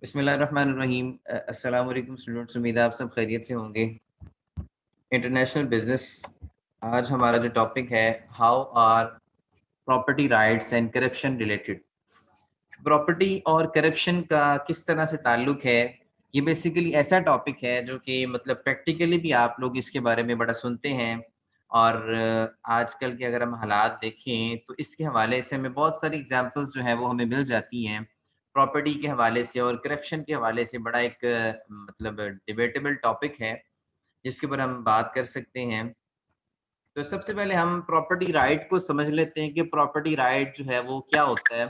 बिस्मिल्लाहिर्रहमानिर्रहीम। अस्सलाम वालेकुम स्टूडेंट्स, उम्मीद है आप सब खैरियत से होंगे। इंटरनेशनल बिजनेस, आज हमारा जो टॉपिक है, how are property rights and corruption related. Property और करप्शन का किस तरह से ताल्लुक है, ये बेसिकली ऐसा टॉपिक है जो कि मतलब प्रैक्टिकली भी आप लोग इसके बारे में बड़ा सुनते हैं। और आजकल के अगर हम हालात देखें तो इसके हवाले से हमें बहुत सारी एग्जांपल्स जो हैं वो हमें मिल जाती हैं। प्रॉपर्टी के हवाले से और करप्शन के हवाले से बड़ा एक मतलब डिबेटेबल टॉपिक है जिसके ऊपर हम बात कर सकते हैं। तो सबसे पहले हम प्रॉपर्टी राइट को समझ लेते हैं कि प्रॉपर्टी राइट जो है वो क्या होता है।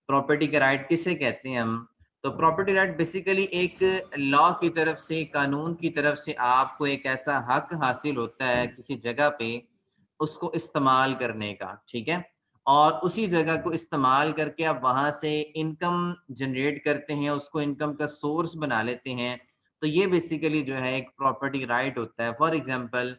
प्रॉपर्टी का राइट किसे कहते हैं हम? तो प्रॉपर्टी राइट बेसिकली एक लॉ की तरफ से, कानून की तरफ से आपको एक ऐसा हक हासिल होता है किसी जगह पे उसको इस्तेमाल करने का, ठीक है? और उसी जगह को इस्तेमाल करके आप वहाँ से इनकम जनरेट करते हैं, उसको इनकम का सोर्स बना लेते हैं। तो ये बेसिकली जो है एक प्रॉपर्टी राइट होता है। फॉर एग्ज़ाम्पल,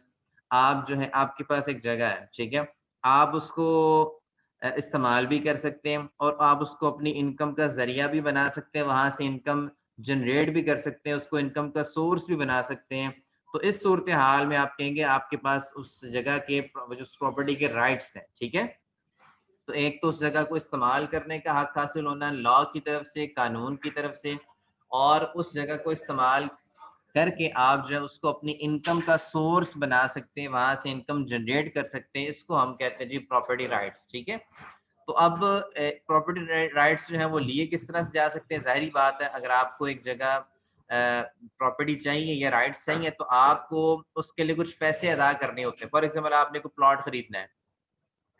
आप जो है आपके पास एक जगह है, ठीक है? आप उसको इस्तेमाल भी कर सकते हैं और आप उसको अपनी इनकम का ज़रिया भी बना सकते हैं, वहाँ से इनकम जनरेट भी कर सकते हैं, उसको इनकम का सोर्स भी बना सकते हैं। तो इस सूरत-ए-हाल में आप कहेंगे आपके पास उस जगह के जो उस प्रॉपर्टी के राइट्स हैं, ठीक है? तो एक तो उस जगह को इस्तेमाल करने का हक हासिल होना लॉ की तरफ से, कानून की तरफ से, और उस जगह को इस्तेमाल करके आप जो है उसको अपनी इनकम का सोर्स बना सकते हैं, वहाँ से इनकम जनरेट कर सकते हैं। इसको हम कहते हैं जी प्रॉपर्टी राइट्स, ठीक है? तो अब प्रॉपर्टी राइट्स जो हैं वो लिए किस तरह से जा सकते हैं? ज़ाहिर-सी बात है, अगर आपको एक जगह प्रॉपर्टी चाहिए या राइट्स चाहिए तो आपको उसके लिए कुछ पैसे अदा करने होते हैं। फॉर एग्ज़ाम्पल, आपने कोई प्लॉट खरीदना है।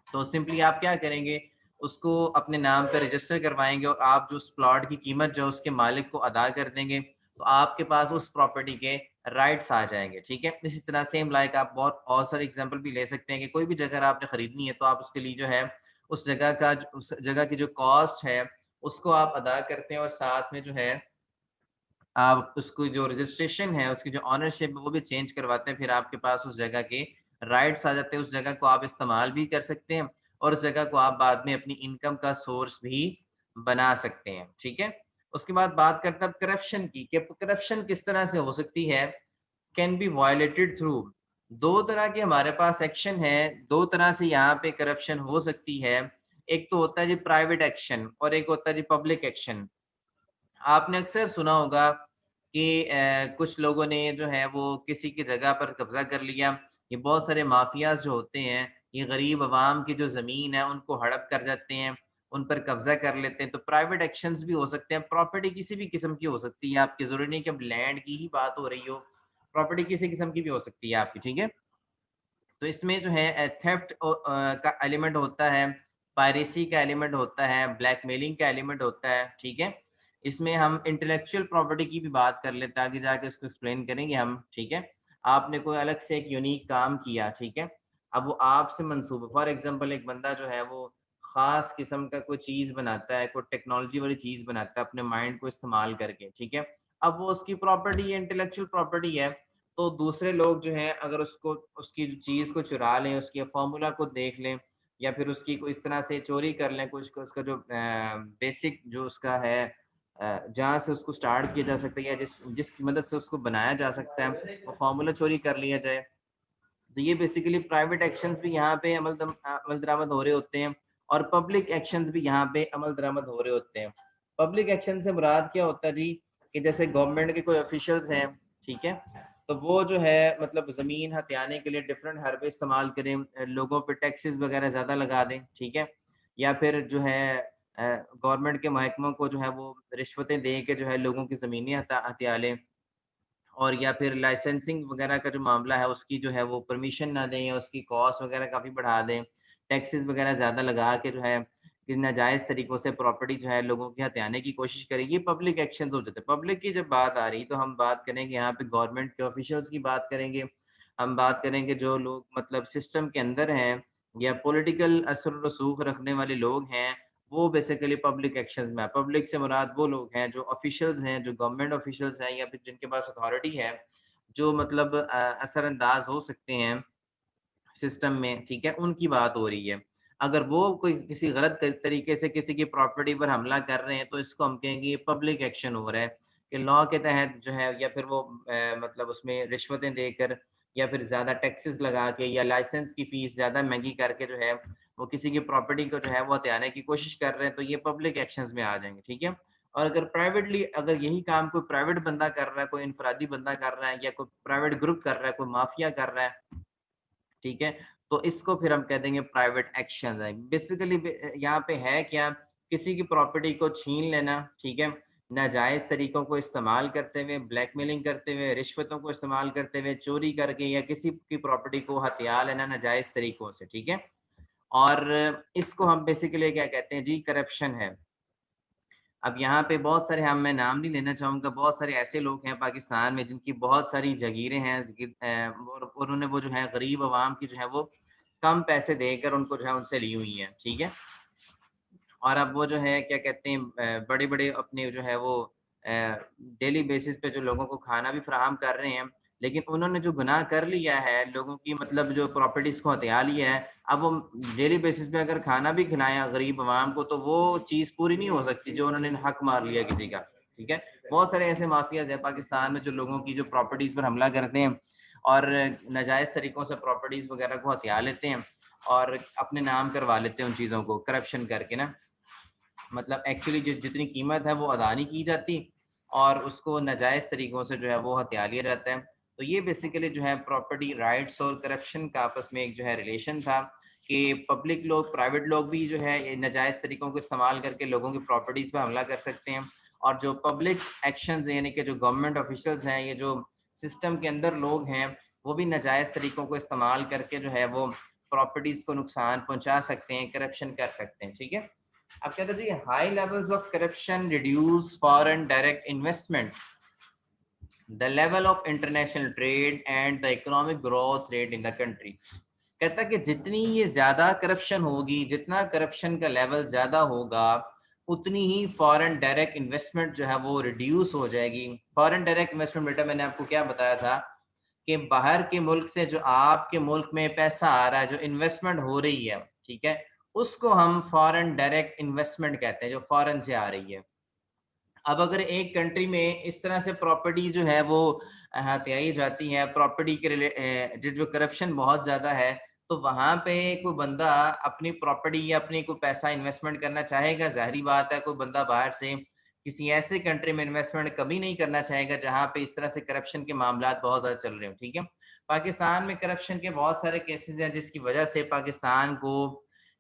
तो सिंपली आप क्या करेंगे, उसको अपने नाम पे रजिस्टर करवाएँगे और आप जो उस प्लॉट की कीमत जो उसके मालिक को अदा कर देंगे, तो आपके पास उस प्रॉपर्टी के राइट्स आ जाएँगे, ठीक है? इसी तरह सेम लाइक आप बहुत और सारे एग्ज़ाम्पल भी ले सकते हैं कि कोई भी जगह आपने खरीदनी है, तो आप उसके लिए जो है, उस जगह की जो कॉस्ट है, उसको आप अदा करते हैं और साथ में जो है आप उसको जो रजिस्ट्रेशन है, उसकी जो ओनरशिप है, वो भी चेंज करवाते हैं, फिर आपके पास उस जगह के राइट्स आ जाते हैं, उस जगह को आप इस्तेमाल भी कर सकते हैं और उस जगह को आप बाद में अपनी इनकम का सोर्स भी बना सकते हैं, ठीक है? उसके बाद बात करते हैं अब करप्शन की, कि करप्शन किस तरह से हो सकती है, कैन बी वायलेटेड थ्रू। 2 तरह के हमारे पास एक्शन है, 2 तरह से यहाँ पे करप्शन हो सकती है। एक तो होता है जी प्राइवेट एक्शन और एक होता है जी पब्लिक एक्शन। आपने अक्सर सुना होगा कि कुछ लोगों ने जो है वो किसी की जगह पर कब्ज़ा कर लिया। ये बहुत सारे माफियाज़ जो होते हैं, ये गरीब अवाम की जो ज़मीन है उनको हड़प कर जाते हैं, उन पर कब्ज़ा कर लेते हैं। तो प्राइवेट एक्शंस भी हो सकते हैं, प्रॉपर्टी किसी भी किस्म की हो सकती है आपकी, ज़रूरी नहीं कि अब लैंड की ही बात हो रही हो, प्रॉपर्टी किसी किस्म की भी हो सकती है आपकी, ठीक है? तो इसमें जो है थेफ्ट का एलिमेंट होता है, पायरेसी का एलिमेंट होता है, ब्लैकमेलिंग का एलिमेंट होता है, ठीक है? इसमें हम इंटेलेक्चुअल प्रॉपर्टी की भी बात कर लेते हैं, आगे जाके उसको एक्सप्लेन करेंगे हम, ठीक है? आपने कोई अलग से एक यूनिक काम किया, ठीक है? अब वो आपसे मंसूब है, फॉर एग्ज़ाम्पल एक बंदा जो है वो ख़ास किस्म का कोई चीज़ बनाता है, कोई टेक्नोलॉजी वाली चीज़ बनाता है अपने माइंड को इस्तेमाल करके, ठीक है? अब वो उसकी प्रॉपर्टी है, इंटेलेक्चुअल प्रॉपर्टी है, तो दूसरे लोग जो हैं अगर उसको उसकी चीज़ को चुरा लें, उसके फ़ॉर्मूला को देख लें या फिर उसकी कोई इस तरह से चोरी कर लें, कुछ उसका जो बेसिक जो उसका है, जहाँ से उसको स्टार्ट किया जा सकता है या जिस जिस मदद से उसको बनाया जा सकता है, वो फ़ॉर्मूला चोरी कर लिया जाए। तो ये बेसिकली प्राइवेट एक्शंस भी यहाँ पे अमल दरामद हो रहे होते हैं और पब्लिक एक्शंस भी यहाँ पे अमल दरामद हो रहे होते हैं। पब्लिक एक्शन से मुराद क्या होता है जी, कि जैसे गवर्नमेंट के कोई ऑफिशियल्स हैं, ठीक है? तो वो जो है मतलब ज़मीन हथियाने के लिए डिफरेंट हरबे इस्तेमाल करें, लोगों पे टैक्सेस वगैरह ज़्यादा लगा दें, ठीक है? या फिर जो है गवर्नमेंट के महकमों को जो है वो रिश्वतें दे के जो है लोगों की ज़मीनें हथिया लें। और या फिर लाइसेंसिंग वगैरह का जो मामला है उसकी जो है वो परमिशन ना दें या उसकी कॉस्ट वगैरह काफ़ी बढ़ा दें, टैक्सेस वगैरह ज़्यादा लगा के जो है कि नाजायज़ तरीक़ों से प्रॉपर्टी जो है लोगों के हथियाने की कोशिश करें, ये पब्लिक एक्शंस हो जाते हैं। पब्लिक की जब बात आ रही तो हम बात करेंगे यहाँ पे गवर्नमेंट के ऑफिशियल्स की बात करेंगे, हम बात करेंगे जो लोग मतलब सिस्टम के अंदर हैं या पॉलिटिकल असर रसूख रखने वाले लोग हैं, वो बेसिकली पब्लिक एक्शंस में है। पब्लिक से मुराद वो लोग हैं जो ऑफिशियल्स हैं, जो गवर्नमेंट ऑफिशियल्स हैं या फिर जिनके पास अथॉरिटी है, जो मतलब असरअंदाज हो सकते हैं सिस्टम में, ठीक है? उनकी बात हो रही है। अगर वो कोई किसी गलत तरीके से किसी की प्रॉपर्टी पर हमला कर रहे हैं तो इसको हम कहेंगे ये पब्लिक एक्शन हो रहा है कि लॉ के तहत जो है, या फिर वो मतलब उसमें रिश्वतें देकर या फिर ज़्यादा टैक्सेस लगा के या लाइसेंस की फीस ज़्यादा महंगी करके जो है वो किसी की प्रॉपर्टी को जो है वो हथियाने की कोशिश कर रहे हैं, तो ये पब्लिक एक्शंस में आ जाएंगे, ठीक है। और अगर प्राइवेटली अगर यही काम कोई प्राइवेट बंदा कर रहा है, कोई इनफरादी बंदा कर रहा है या कोई प्राइवेट ग्रुप कर रहा है, कोई माफिया कर रहा है, ठीक है, तो इसको फिर हम कह देंगे प्राइवेट एक्शन है। बेसिकली यहाँ पे है क्या, किसी की प्रॉपर्टी को छीन लेना, ठीक है, नाजायज तरीकों को इस्तेमाल करते हुए, ब्लैकमेलिंग करते हुए, रिश्वतों को इस्तेमाल करते हुए, चोरी करके या किसी की प्रॉपर्टी को हथिया लेना नाजायज तरीकों से, ठीक है। और इसको हम बेसिकली क्या कहते हैं जी, करप्शन है। अब यहाँ पे बहुत सारे, हम मैं नाम नहीं लेना चाहूँगा, बहुत सारे ऐसे लोग हैं पाकिस्तान में जिनकी बहुत सारी जागीरें हैं, और उन्होंने वो जो है गरीब अवाम की जो है वो कम पैसे देकर उनको जो है उनसे ली हुई हैं, ठीक है। और अब वो जो है क्या कहते हैं, बड़े-बड़े अपने जो है वो डेली बेसिस पे जो लोगों को खाना भी फराहम कर रहे हैं, लेकिन उन्होंने जो गुनाह कर लिया है, लोगों की मतलब जो प्रॉपर्टीज़ को हथिया लिया है, अब वो डेली बेसिस पे अगर खाना भी खिलाएँ गरीब अवाम को, तो वो चीज़ पूरी नहीं हो सकती जो उन्होंने हक मार लिया किसी का, ठीक है। बहुत सारे ऐसे माफियाज़ हैं पाकिस्तान में जो लोगों की जो प्रॉपर्टीज़ पर हमला करते हैं और नाजायज़ तरीकों से प्रॉपर्टीज़ वगैरह को हथिया लेते हैं और अपने नाम करवा लेते हैं उन चीज़ों को करप्शन करके ना। मतलब एक्चुअली जितनी कीमत है वो अदा नहीं की जाती और उसको नाजायज़ तरीकों से जो है वो हथिया लिया जाता है। तो ये बेसिकली जो है प्रॉपर्टी राइट्स और करप्शन का आपस में एक जो है रिलेशन था कि पब्लिक लोग, प्राइवेट लोग भी जो है ये नाजायज़ तरीकों को इस्तेमाल करके लोगों की प्रॉपर्टीज़ पे हमला कर सकते हैं, और जो पब्लिक एक्शंस यानी कि जो गवर्नमेंट ऑफिशियल्स हैं, ये जो सिस्टम के अंदर लोग हैं, वो भी नाजायज़ तरीकों को इस्तेमाल करके जो है वो प्रॉपर्टीज़ को नुकसान पहुँचा सकते हैं, करप्शन कर सकते हैं, ठीक है। अब कहते हैं जी, high levels of corruption reduce foreign direct investment, the level of international trade and the economic growth rate in the country. कहता है कि जितनी ये ज्यादा करप्शन होगी, जितना करप्शन का लेवल ज्यादा होगा, उतनी ही फॉरेन डायरेक्ट इन्वेस्टमेंट जो है वो रिड्यूस हो जाएगी। फॉरेन डायरेक्ट इन्वेस्टमेंट, बेटा मैंने आपको क्या बताया था कि बाहर के मुल्क से जो आपके मुल्क में पैसा आ रहा है, जो इन्वेस्टमेंट हो रही है, ठीक है, उसको हम फॉरेन डायरेक्ट इन्वेस्टमेंट कहते हैं, जो फॉरेन से आ रही है। अब अगर एक कंट्री में इस तरह से प्रॉपर्टी जो है वो हथियाई जाती है, प्रॉपर्टी के जो करप्शन बहुत ज्यादा है, तो वहां पे कोई बंदा अपनी प्रॉपर्टी या अपनी कोई पैसा इन्वेस्टमेंट करना चाहेगा? जाहिर बात है, कोई बंदा बाहर से किसी ऐसे कंट्री में इन्वेस्टमेंट कभी नहीं करना चाहेगा जहां पे इस तरह से करप्शन के मामला बहुत ज्यादा चल रहे हो, ठीक है। पाकिस्तान में करप्शन के बहुत सारे केसेस हैं जिसकी वजह से पाकिस्तान को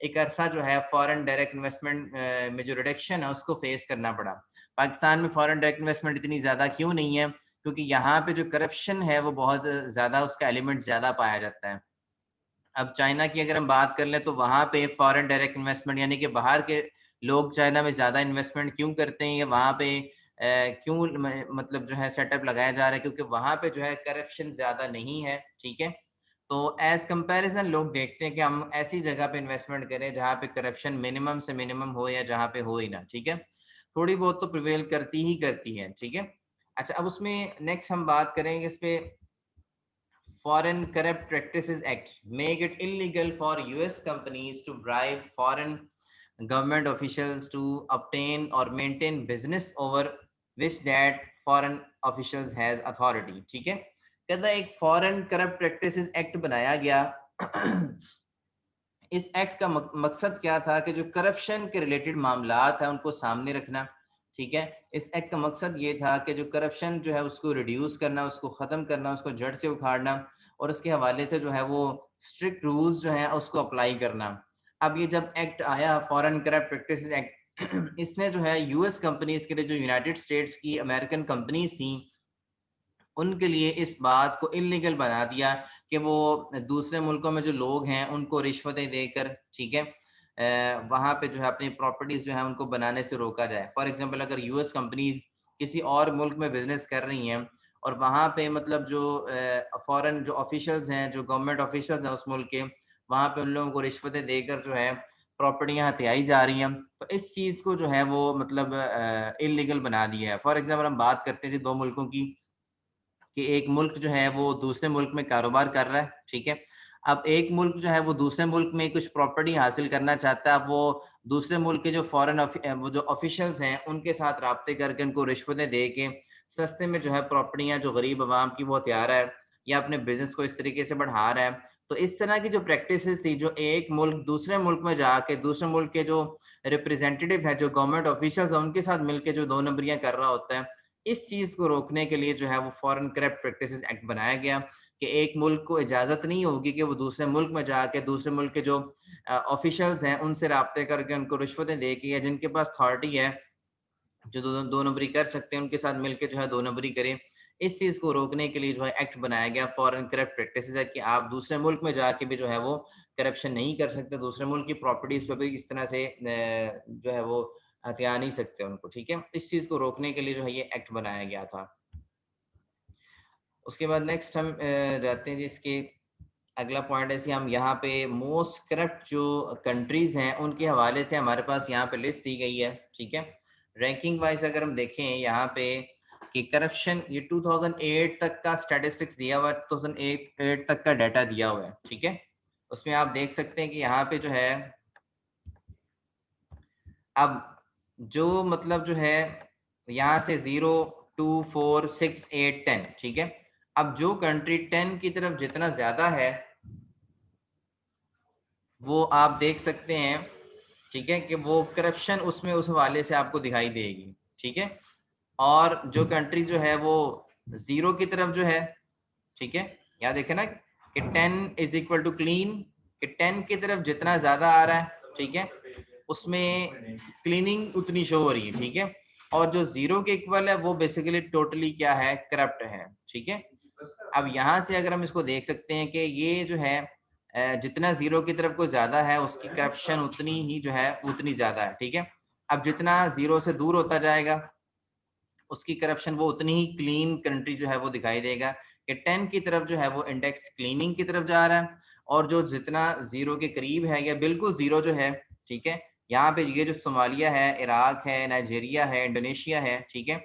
एक अरसा जो है फॉरेन डायरेक्ट इन्वेस्टमेंट में जो रिडक्शन है उसको फेस करना पड़ा। पाकिस्तान में फॉरेन डायरेक्ट इन्वेस्टमेंट इतनी ज़्यादा क्यों नहीं है? क्योंकि यहाँ पे जो करप्शन है वो बहुत ज़्यादा, उसका एलिमेंट ज़्यादा पाया जाता है। अब चाइना की अगर हम बात कर लें तो वहाँ पे फॉरेन डायरेक्ट इन्वेस्टमेंट यानी कि बाहर के लोग चाइना में ज़्यादा इन्वेस्टमेंट क्यों करते हैं, या वहाँ पे क्यों मतलब जो है सेटअप लगाया जा रहा है, क्योंकि वहाँ पे जो है करप्शन ज़्यादा नहीं है, ठीक है। तो एज़ कंपैरिज़न लोग देखते हैं कि हम ऐसी जगह पे इन्वेस्टमेंट करें जहाँ पे करप्शन मिनिमम से मिनिमम हो या जहाँ पे हो ही ना, ठीक है। थोड़ी बहुत तो प्रिवेल करती ही करती है, ठीक है। अच्छा, अब उसमें नेक्स्ट हम बात करेंगे इस पे, Foreign Corrupt Practices Act make it illegal for US companies to bribe foreign government officials to obtain or maintain business over which that foreign officials has authority, ठीक है। कहता है एक फॉरेन करप्ट प्रैक्टिसेस एक्ट बनाया गया। इस act का मकसद क्या था कि जो करप्शन के रिलेटेड मामलात हैं उनको सामने रखना, ठीक है। इस एक्ट का मकसद ये था कि जो करप्शन जो है उसको रिड्यूस करना, उसको ख़त्म करना, उसको जड़ से उखाड़ना, और उसके हवाले से जो है वो स्ट्रिक्ट रूल्स जो हैं उसको अप्लाई करना। अब ये जब एक्ट आया, फॉरेन करप्ट प्रैक्टिसेस एक्ट, इसने जो है यूएस कंपनीज के लिए, जो यूनाइटेड स्टेट्स की अमेरिकन कंपनीज थी, उनके लिए इस बात को इल्लीगल बना दिया कि वो दूसरे मुल्कों में जो लोग हैं उनको रिश्वतें देकर, ठीक है, वहाँ पे जो है अपनी प्रॉपर्टीज जो है उनको बनाने से रोका जाए। फॉर एग्जांपल, अगर यूएस कंपनीज किसी और मुल्क में बिजनेस कर रही हैं और वहाँ पे मतलब जो फॉरेन जो ऑफिशियल्स हैं, जो गवर्नमेंट ऑफिशियल्स हैं उस मुल्क के, वहाँ पे उन लोगों को रिश्वतें देकर जो है प्रॉपर्टियाँ हथियाई जा रही हैं, तो इस चीज़ को जो है वो मतलब इल्लीगल बना दिया है। फॉर एग्जाम्पल हम बात करते हैं जी दो मुल्कों की, कि एक मुल्क जो है वो दूसरे मुल्क में कारोबार कर रहा है, ठीक है। अब एक मुल्क जो है वो दूसरे मुल्क में कुछ प्रॉपर्टी हासिल करना चाहता है, अब वो दूसरे मुल्क के जो वो जो ऑफिशियल्स हैं उनके साथ राब्ते करके उनको रिश्वतें दे के सस्ते में जो है प्रॉपर्टियां जो गरीब आवाम की वो हथियार है या अपने बिजनेस को इस तरीके से बढ़ा रहा है। तो इस तरह की जो प्रैक्टिसेस थी, जो एक मुल्क दूसरे मुल्क में जाके दूसरे मुल्क के जो रिप्रेजेंटेटिव है, जो गवर्नमेंट ऑफिशियल्स है, उनके साथ मिलकर जो 2 नंबरियां कर रहा होता है, इस चीज को रोकने के लिए जो है वो फॉरेन करप्ट प्रैक्टिसेस एक्ट बनाया गया कि एक मुल्क को इजाजत नहीं होगी कि वो दूसरे मुल्क में जाके दूसरे मुल्क के जो ऑफिशियल्स हैं उनसे राब्ते करके उनको रिश्वतें दे के, या जिनके पास अथॉरिटी है जो दो नंबरी कर सकते हैं उनके साथ मिलकर जो है 2 नंबरी करें। इस चीज को रोकने के लिए जो है एक्ट बनाया गया फॉरेन करप्ट प्रैक्टिसेस है कि आप दूसरे मुल्क में जाके भी जो है वो करप्शन नहीं कर सकते, दूसरे मुल्क की प्रॉपर्टीज पे भी इस तरह से जो है वो हथिया नहीं सकते उनको। ठीक है, इस चीज को रोकने के लिए जो है ये एक्ट बनाया गया था। उसके बाद नेक्स्ट हम जाते हैं जिसके अगला पॉइंट है, हम यहाँ पे मोस्ट करप्ट जो कंट्रीज हैं उनके हवाले से हमारे पास यहाँ पे लिस्ट दी गई है। ठीक है, रैंकिंग वाइज अगर हम देखें यहाँ पे कि करप्शन, ये 2008 तक का स्टैटिस्टिक्स दिया हुआ है, 2008 तक का डाटा दिया हुआ है। ठीक है, उसमें आप देख सकते हैं कि यहाँ पे जो है अब जो मतलब जो है यहाँ से 0 2 4 6 8 10, ठीक है, अब जो कंट्री 10 की तरफ जितना ज्यादा है वो आप देख सकते हैं, ठीक है, कि वो करप्शन उसमें उस हवाले से आपको दिखाई देगी। ठीक है, और जो कंट्री जो है वो 0 की तरफ जो है, ठीक है, यहाँ देखे ना कि 10 इज इक्वल टू क्लीन, कि 10 की तरफ जितना ज्यादा आ रहा है, ठीक है, उसमें क्लीनिंग उतनी शो हो रही है। ठीक है, और जो 0 के इक्वल है वो बेसिकली टोटली क्या है, करप्ट है। ठीक है, अब यहाँ से अगर हम इसको देख सकते हैं कि ये जो है जितना 0 की तरफ को ज्यादा है उसकी करप्शन उतनी ही जो है उतनी ज्यादा है। ठीक है, अब जितना 0 से दूर होता जाएगा उसकी करप्शन वो उतनी ही क्लीन कंट्री जो है वो दिखाई देगा कि 10 की तरफ जो है वो इंडेक्स क्लीनिंग की तरफ जा रहा है, और जो जितना 0 के करीब है या बिल्कुल 0 जो है, ठीक है, यहाँ पे ये जो सोमालिया है, इराक है, नाइजीरिया है, इंडोनेशिया है, ठीक है,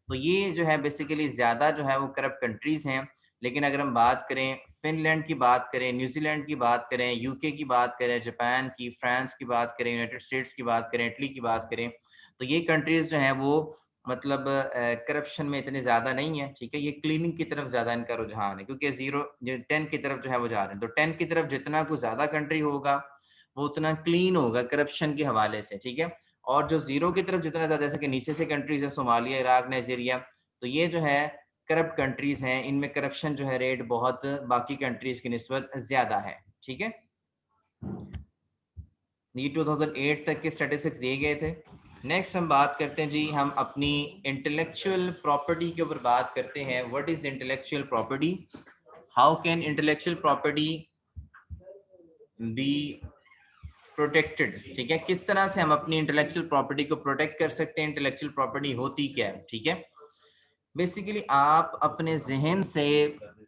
तो ये जो है बेसिकली ज्यादा जो है वो करप्ट कंट्रीज हैं। लेकिन अगर हम बात करें फिनलैंड की बात करें, न्यूजीलैंड की बात करें, यूके की बात करें, जापान की, फ्रांस की बात करें, यूनाइटेड स्टेट्स की बात करें, इटली की बात करें, तो ये कंट्रीज जो हैं वो मतलब करप्शन में इतने ज्यादा नहीं है। ठीक है, ये क्लीनिंग की तरफ ज्यादा इनका रुझान है क्योंकि 10 की तरफ जो है वो जा रहे हैं, तो 10 की तरफ जितना कुछ ज्यादा कंट्री होगा वो उतना क्लीन होगा करप्शन के हवाले से। ठीक है, और जो 0 की तरफ जितना ज्यादा, जैसे कि नीचे से कंट्रीज है सोमालिया, इराक, नाइजीरिया, तो ये जो है करप्ट कंट्रीज हैं, इनमें करप्शन जो है रेट बहुत बाकी कंट्रीज की निस्बत ज्यादा है। ठीक है, ये 2008 तक के स्टैटिस्टिक्स दिए गए थे। नेक्स्ट हम बात करते हैं जी, हम अपनी इंटेलेक्चुअल प्रॉपर्टी के ऊपर बात करते हैं। What is intellectual property, how can intellectual property be protected. ठीक है, किस तरह से हम अपनी इंटेलेक्चुअल प्रॉपर्टी को प्रोटेक्ट कर सकते हैं, इंटेलेक्चुअल प्रॉपर्टी होती क्या है। ठीक है, बेसिकली आप अपने जहन से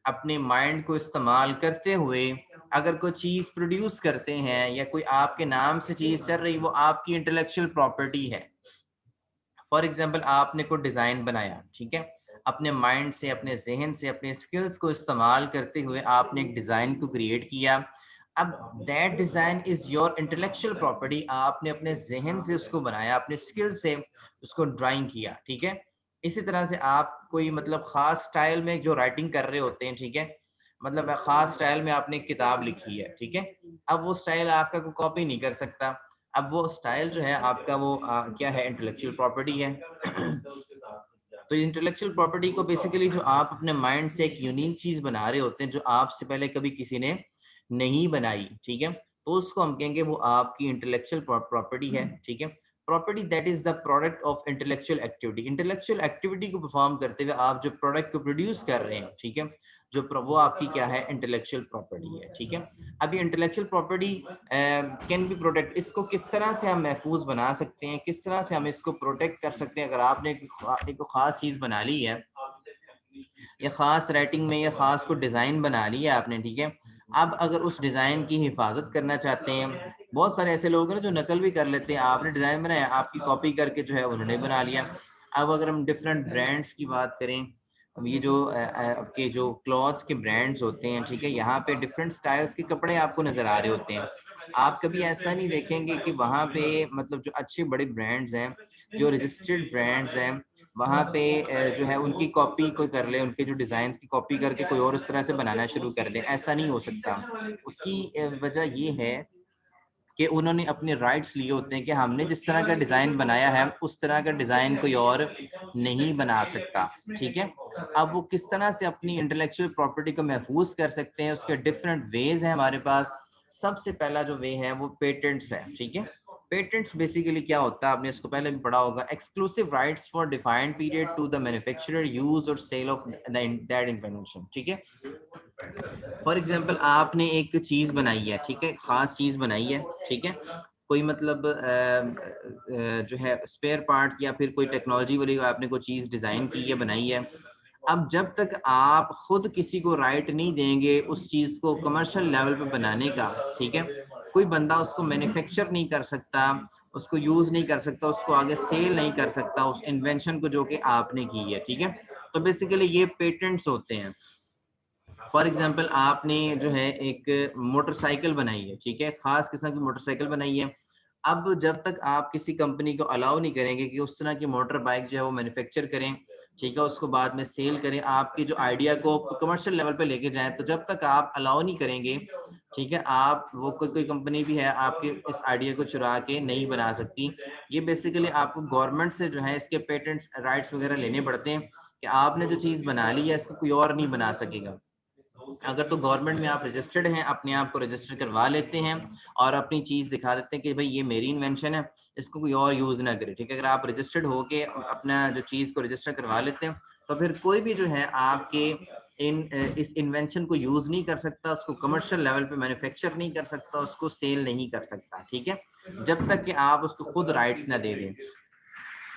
अपने माइंड को इस्तेमाल करते हुए अगर कोई चीज प्रोड्यूस करते हैं या कोई आपके नाम से चीज चल रही, वो आपकी इंटेलेक्चुअल प्रॉपर्टी है। फॉर एग्जाम्पल आपने कोई डिजाइन बनाया, ठीक है, अपने माइंड से, अपने जहन से, अपने स्किल्स को इस्तेमाल करते हुए आपने एक डिजाइन को क्रिएट किया। अब that design is your intellectual property, आपने अपने जहन से उसको बनाया, अपने स्किल से उसको ड्राइंग किया। ठीक है, इसी तरह से आप कोई मतलब खास स्टाइल में जो राइटिंग कर रहे होते हैं, ठीक है, मतलब खास स्टाइल में आपने एक किताब लिखी है, ठीक है, अब वो स्टाइल आपका कोई कॉपी नहीं कर सकता। अब वो स्टाइल जो है आपका वो क्या है, इंटेलेक्चुअल प्रॉपर्टी है। तो इंटेलेक्चुअल प्रॉपर्टी को बेसिकली जो आप अपने माइंड से एक यूनिक चीज बना रहे होते हैं जो आपसे पहले कभी किसी ने नहीं बनाई, ठीक है, तो उसको हम कहेंगे वो आपकी इंटेलेक्चुअल प्रॉपर्टी है। ठीक है, property that is the product of intellectual activity, intellectual activity को परफॉर्म करते हुए आप जो प्रोडक्ट को प्रोड्यूस कर रहे हैं, ठीक है, वो आपकी क्या है, इंटेलेक्चुअल प्रॉपर्टी है। ठीक है, अभी intellectual property can be protect, इसको किस तरह से हम महफूज बना सकते हैं, किस तरह से हम इसको प्रोटेक्ट कर सकते हैं। अगर आपने एक खास चीज बना ली है या खास राइटिंग में या खास को डिजाइन बना लिया आपने, ठीक है, अब अगर उस डिजाइन की हिफाजत करना चाहते हैं, बहुत सारे ऐसे लोग हैं जो नकल भी कर लेते हैं, आपने डिजाइन बनाया आपकी कॉपी करके जो है उन्होंने बना लिया। अब अगर हम डिफरेंट ब्रांड्स की बात करें, अब ये जो आपके जो क्लॉथ्स के ब्रांड्स होते हैं, ठीक है, यहाँ पे डिफरेंट स्टाइल्स के कपड़े आपको नजर आ रहे होते हैं। आप कभी ऐसा नहीं देखेंगे कि वहाँ पे मतलब जो अच्छे बड़े ब्रांड्स हैं, जो रजिस्टर्ड ब्रांड्स हैं, वहाँ पे जो है उनकी कॉपी कोई कर ले, उनके जो डिजाइन की कॉपी करके कोई और उस तरह से बनाना शुरू कर दे, ऐसा नहीं हो सकता। उसकी वजह ये है कि उन्होंने अपने राइट्स लिए होते हैं कि हमने जिस तरह का डिज़ाइन बनाया है उस तरह का डिज़ाइन कोई और नहीं बना सकता, ठीक है। अब वो किस तरह से अपनी इंटेलेक्चुअल प्रॉपर्टी को महफूज कर सकते हैं, उसके डिफरेंट वेज हैं हमारे पास। सबसे पहला जो वे है वो पेटेंट्स है, ठीक है। पेटेंट्स बेसिकली क्या होता है, आपने इसको पहले भी पढ़ा होगा, exclusive rights for defined period to the manufacturer use और सेल ऑफ दैट इन्वेंशन, ठीक है। फॉर एग्जाम्पल आपने एक चीज बनाई है, ठीक है, खास चीज बनाई है, ठीक है, कोई मतलब जो है स्पेयर पार्ट या फिर कोई टेक्नोलॉजी वाली आपने कोई चीज डिजाइन की है, बनाई है। अब जब तक आप खुद किसी को राइट नहीं देंगे उस चीज को कमर्शियल लेवल पे बनाने का, ठीक है, कोई बंदा उसको मैन्युफैक्चर नहीं कर सकता, उसको यूज नहीं कर सकता, उसको आगे सेल नहीं कर सकता उस इन्वेंशन को जो कि आपने की है, ठीक है। तो बेसिकली ये पेटेंट्स होते हैं। फॉर एग्जाम्पल आपने जो है एक मोटरसाइकिल बनाई है, ठीक है, खास किस्म की मोटरसाइकिल बनाई है। अब जब तक आप किसी कंपनी को अलाउ नहीं करेंगे कि उस तरह की मोटर बाइक जो है वो मैन्युफैक्चर करें, ठीक है, उसको बाद में सेल करें, आपकी जो आइडिया को कमर्शियल लेवल पे लेके जाएं, तो जब तक आप अलाउ नहीं करेंगे, ठीक है, आप वो कोई कंपनी भी है आपके इस आइडिया को चुरा के नहीं बना सकती। ये बेसिकली आपको गवर्नमेंट से जो है इसके पेटेंट्स राइट्स वगैरह लेने पड़ते हैं कि आपने जो चीज़ बना ली है इसको कोई और नहीं बना सकेगा। अगर तो गवर्नमेंट में आप रजिस्टर्ड हैं, अपने आप को रजिस्टर करवा लेते हैं और अपनी चीज़ दिखा देते हैं कि भाई ये मेरी इन्वेंशन है, इसको कोई और यूज़ ना करे, ठीक है। अगर आप रजिस्टर्ड होके अपना जो चीज़ को रजिस्टर करवा लेते हैं, तो फिर कोई भी जो है आपके इस इन्वेंशन को यूज़ नहीं कर सकता, उसको कमर्शियल लेवल पे मैन्युफैक्चर नहीं कर सकता, उसको सेल नहीं कर सकता, ठीक है, जब तक कि आप उसको खुद राइट्स ना दे दें।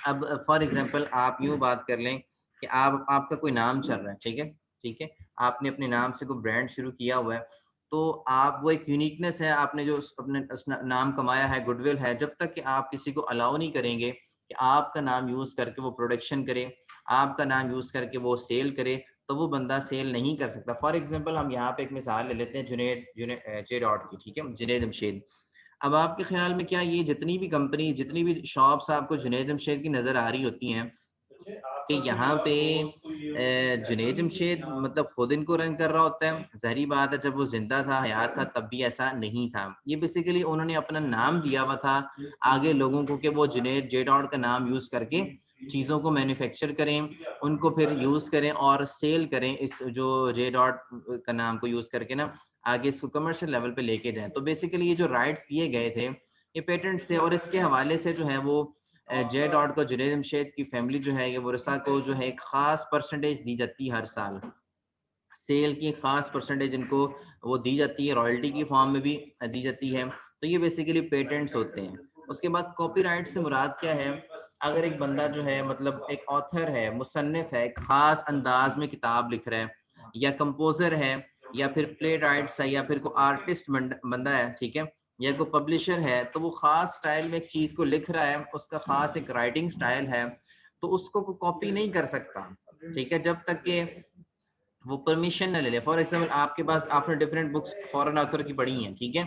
अब फॉर एग्जांपल आप यूँ बात कर लें कि आप आपका कोई नाम चल रहा है, ठीक है, ठीक है, आपने अपने नाम से कोई ब्रांड शुरू किया हुआ है, तो आप वो एक यूनिकनेस है, आपने जो अपने नाम कमाया है, गुडविल है, जब तक कि आप किसी को अलाउ नहीं करेंगे कि आपका नाम यूज़ करके वो प्रोडक्शन करे, आपका नाम यूज़ करके वो सेल करे, तो वो बंदा सेल नहीं कर सकता। फॉर एग्जांपल हम यहाँ पे एक मिसाल ले लेते हैं जुनैद जुनैद जे डॉट की, ठीक है, जुनैद जमशेद। अब आपके ख्याल में क्या ये जितनी भी कंपनी, जितनी भी शॉप्स आपको जुनैद जमशेद की नज़र आ रही होती हैं, कि यहाँ पे जुनैद जमशेद मतलब खुद इनको रन कर रहा होता है? ज़ाहिर बात है, जब वो ज़िंदा था, हयात था, तब भी ऐसा नहीं था। ये बेसिकली उन्होंने अपना नाम दिया हुआ था आगे लोगों को कि वो जुनैद जे डॉट का नाम यूज़ करके चीज़ों को मैन्युफैक्चर करें, उनको फिर यूज़ करें और सेल करें, इस जो जे डॉट का नाम को यूज़ करके ना आगे इसको कमर्शियल लेवल पे लेके जाएँ। तो बेसिकली ये जो राइट्स दिए गए थे, ये पेटेंट्स थे और इसके हवाले से जो है वो जे डॉट को, जुनैद जमशेद की फैमिली जो है, ये वरसा को जो है एक ख़ास परसेंटेज दी जाती है हर साल। सेल की ख़ास परसेंटेज इनको वो दी जाती है, रॉयल्टी की फॉर्म में भी दी जाती है। तो ये बेसिकली पेटेंट्स होते हैं। उसके बाद कॉपीराइट से मुराद क्या है? अगर एक बंदा जो है मतलब एक ऑथर है, मुसन्निफ़ है, ख़ास अंदाज़ में किताब लिख रहा है, या कंपोज़र है, या फिर प्ले राइट्स है, या फिर कोई आर्टिस्ट बंदा है, ठीक है? या कोई पब्लिशर है, तो वो ख़ास स्टाइल में एक चीज़ को लिख रहा है, उसका ख़ास एक राइटिंग स्टाइल है, तो उसको कोई कॉपी नहीं कर सकता, ठीक है? जब तक कि वो परमिशन ना ले ले। फॉर एग्जाम्पल आपके पास, आपने डिफरेंट बुक्स फॉरेन ऑथर की पढ़ी हैं, ठीक है,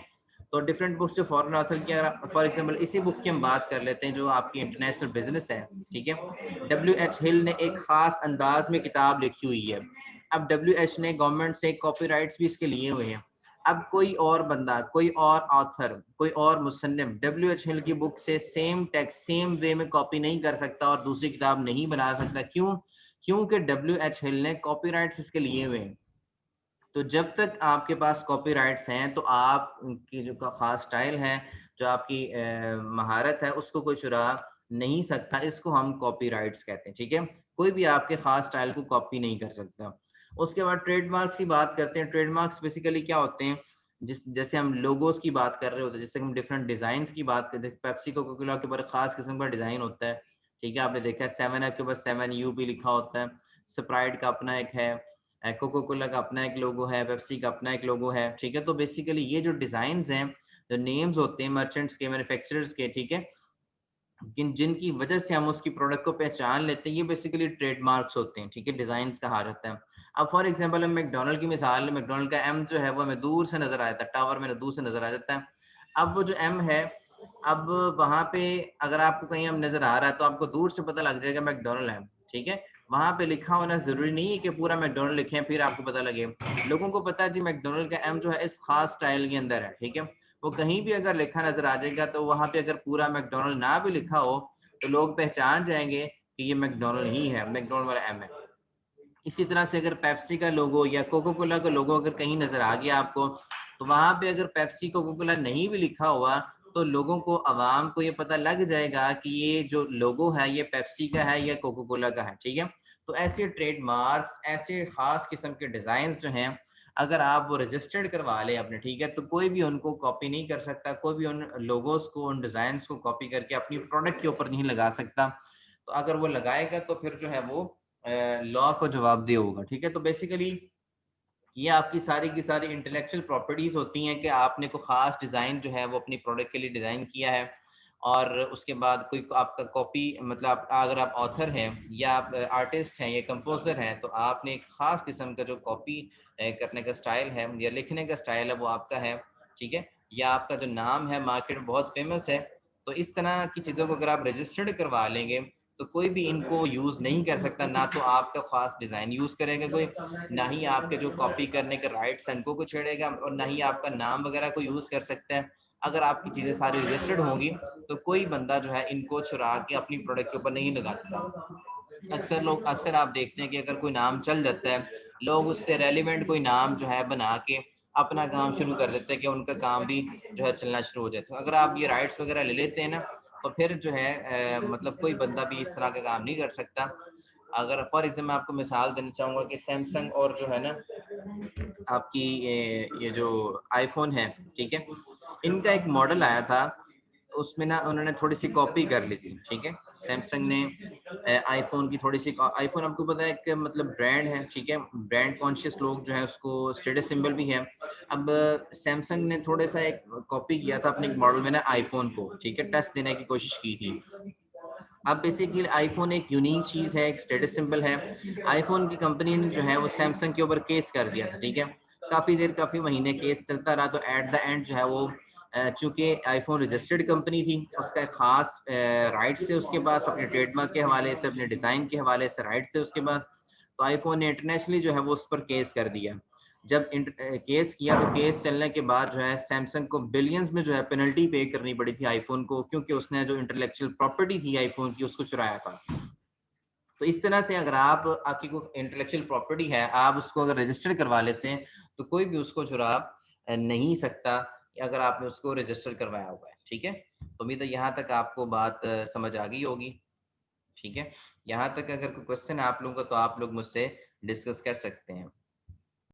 तो डिफरेंट बुक्स जो फॉरेन ऑथर की, फॉर एग्जाम्पल इसी बुक की हम बात कर लेते हैं जो आपकी इंटरनेशनल बिजनेस है, ठीक है। डब्ल्यू एच हिल ने एक खास अंदाज में किताब लिखी हुई है। अब डब्ल्यू एच ने गवर्नमेंट से कॉपीराइट्स भी इसके लिए हुए हैं। अब कोई और बंदा, कोई और ऑथर, कोई और मुसन्निफ डब्ल्यू एच हिल की बुक से सेम टेक्स्ट सेम वे में कॉपी नहीं कर सकता और दूसरी किताब नहीं बना सकता। क्यों? क्योंकि डब्ल्यू एच हिल ने कॉपीराइट्स इसके लिए हुए हैं। तो जब तक आपके पास कॉपीराइट्स हैं, तो आप की जो खास स्टाइल है, जो आपकी महारत है, उसको कोई चुरा नहीं सकता। इसको हम कॉपीराइट्स कहते हैं, ठीक है। कोई भी आपके खास स्टाइल को कॉपी नहीं कर सकता। उसके बाद ट्रेडमार्क्स की बात करते हैं। ट्रेडमार्क्स बेसिकली क्या होते हैं? जैसे हम लोगोस की बात कर रहे होते हैं, जैसे हम डिफरेंट डिजाइन की बात करते हैं, पेप्सी कोका कोला के ऊपर खास किस्म का डिजाइन होता है, ठीक है, आपने देखा है। सेवन अप के ऊपर 7U भी लिखा होता है। स्प्राइट का अपना एक है, कोको कोला का अपना एक लोगो है, पेप्सी का अपना एक लोगो है, ठीक है। तो बेसिकली ये जो डिजाइन हैं, जो नेम्स होते हैं मर्चेंट्स के, मैन्युफैक्चरर्स के, ठीक है, जिनकी वजह से हम उसकी प्रोडक्ट को पहचान लेते हैं, ये बेसिकली ट्रेडमार्क्स होते हैं, ठीक है, डिजाइन्स कहा जाता है। अब फॉर एग्जांपल हम मैकडॉनल्ड की मिसाल, मैकडॉनल्ड का एम जो है वो हमें दूर से नजर आ जाता है, टावर में दूर से नजर आ जाता है। अब वो जो एम है, अब वहां पे अगर आपको कहीं हम नजर आ रहा है तो आपको दूर से पता लग जाएगा मैकडॉनल्ड है, ठीक है। वहां पे लिखा होना जरूरी नहीं है कि पूरा मैकडॉनल्ड लिखे फिर आपको पता लगे। लोगों को पता है जी मैकडॉनल्ड का एम जो है इस खास स्टाइल के अंदर है, ठीक है। वो कहीं भी अगर लिखा नजर आ जाएगा तो वहां पे अगर पूरा मैकडॉनल्ड ना भी लिखा हो तो लोग पहचान जाएंगे कि ये मैकडॉनल्ड ही है, मैकडॉनल्ड वाला एम है। इसी तरह से अगर पेप्सी का लोगो या कोको कोला का लोगो अगर कहीं नजर आ गया आपको, तो वहां पे अगर पेप्सी कोको कोला नहीं भी लिखा हुआ तो लोगों को, आवाम को ये पता लग जाएगा कि ये जो लोगो है ये पेप्सी का है या कोको कोला का है, ठीक है। तो ऐसे ट्रेडमार्क्स, ऐसे खास किस्म के डिजाइन जो हैं, अगर आप वो रजिस्टर्ड करवा लें अपने, ठीक है, तो कोई भी उनको कॉपी नहीं कर सकता, कोई भी उन लोगोस को, उन डिजाइन को कॉपी करके अपनी प्रोडक्ट के ऊपर नहीं लगा सकता। तो अगर वो लगाएगा तो फिर जो है वो लॉ को जवाबदेह होगा, ठीक है। तो बेसिकली ये आपकी सारी की सारी इंटेलेक्चुअल प्रॉपर्टीज होती हैं कि आपने कोई खास डिज़ाइन जो है वो अपनी प्रोडक्ट के लिए डिज़ाइन किया है, और उसके बाद कोई आपका कॉपी, मतलब अगर आप ऑथर हैं या आप आर्टिस्ट हैं या कंपोजर हैं, तो आपने एक खास किस्म का जो कॉपी करने का स्टाइल है या लिखने का स्टाइल है वो आपका है, ठीक है। या आपका जो नाम है मार्केट में बहुत फेमस है। तो इस तरह की चीज़ों को अगर आप रजिस्टर्ड करवा लेंगे तो कोई भी इनको यूज़ नहीं कर सकता, ना तो आपका खास डिज़ाइन यूज़ करेगा कोई, ना ही आपके जो कॉपी करने के राइट्स हैं उनको कुछ छेड़ेगा, और ना ही आपका नाम वगैरह को यूज़ कर सकते हैं। अगर आपकी चीज़ें सारी रजिस्टर्ड होंगी तो कोई बंदा जो है इनको चुरा के अपनी प्रोडक्ट के ऊपर नहीं लगाता। अक्सर आप देखते हैं कि अगर कोई नाम चल जाता है, लोग उससे रेलिवेंट कोई नाम जो है बना के अपना काम शुरू कर देते हैं कि उनका काम भी जो है चलना शुरू हो जाता है। अगर आप ये राइट्स वगैरह ले लेते हैं ना, तो फिर जो है मतलब कोई बंदा भी इस तरह का काम नहीं कर सकता। अगर फॉर एग्जाम्पल मैं आपको मिसाल देना चाहूँगा कि सैमसंग और जो है ना आपकी ये जो आईफोन है, ठीक है, इनका एक मॉडल आया था, उसमें ना उन्होंने थोड़ी सी कॉपी कर ली थी, ठीक है। सैमसंग ने आईफोन की थोड़ी सी, आईफोन आपको पता है कि मतलब ब्रांड है, ठीक है, ब्रांड कॉन्शियस लोग जो है उसको स्टेटस सिंबल भी है। अब सैमसंग ने थोड़ा सा एक कॉपी किया था अपने मॉडल में ना आईफोन को, ठीक है, टच देने की कोशिश की थी। अब बेसिकली आईफोन एक यूनिक चीज है, एक स्टेटस सिंबल है। आईफोन की कंपनी ने जो है वो सैमसंग के ऊपर केस कर दिया था, ठीक है। काफी देर, काफी महीने केस चलता रहा, तो एट द एंड जो है वो चूंकि आईफोन रजिस्टर्ड कंपनी थी, उसका एक खास राइट्स थे उसके पास, अपने ट्रेडमार्क के हवाले से, अपने डिजाइन के हवाले से राइट्स थे उसके पास। तो आईफोन ने इंटरनेशनली जो है वो उस पर केस कर दिया। जब केस किया तो केस चलने के बाद जो है सैमसंग को बिलियंस में जो है पेनल्टी पे करनी पड़ी थी आईफोन को, क्योंकि उसने जो इंटेलेक्चुअल प्रॉपर्टी थी आईफोन की उसको चुराया था। तो इस तरह से अगर आप, आपकी कोई इंटेलेक्चुअल प्रॉपर्टी है, आप उसको अगर रजिस्टर करवा लेते हैं तो कोई भी उसको चुरा नहीं सकता, अगर आपने उसको रजिस्टर करवाया हुआ है, ठीक है। तो उम्मीद है यहाँ तक आपको बात समझ आ गई होगी, ठीक है। यहाँ तक अगर कोई क्वेश्चन आप लोगों का तो आप लोग मुझसे डिस्कस कर सकते हैं।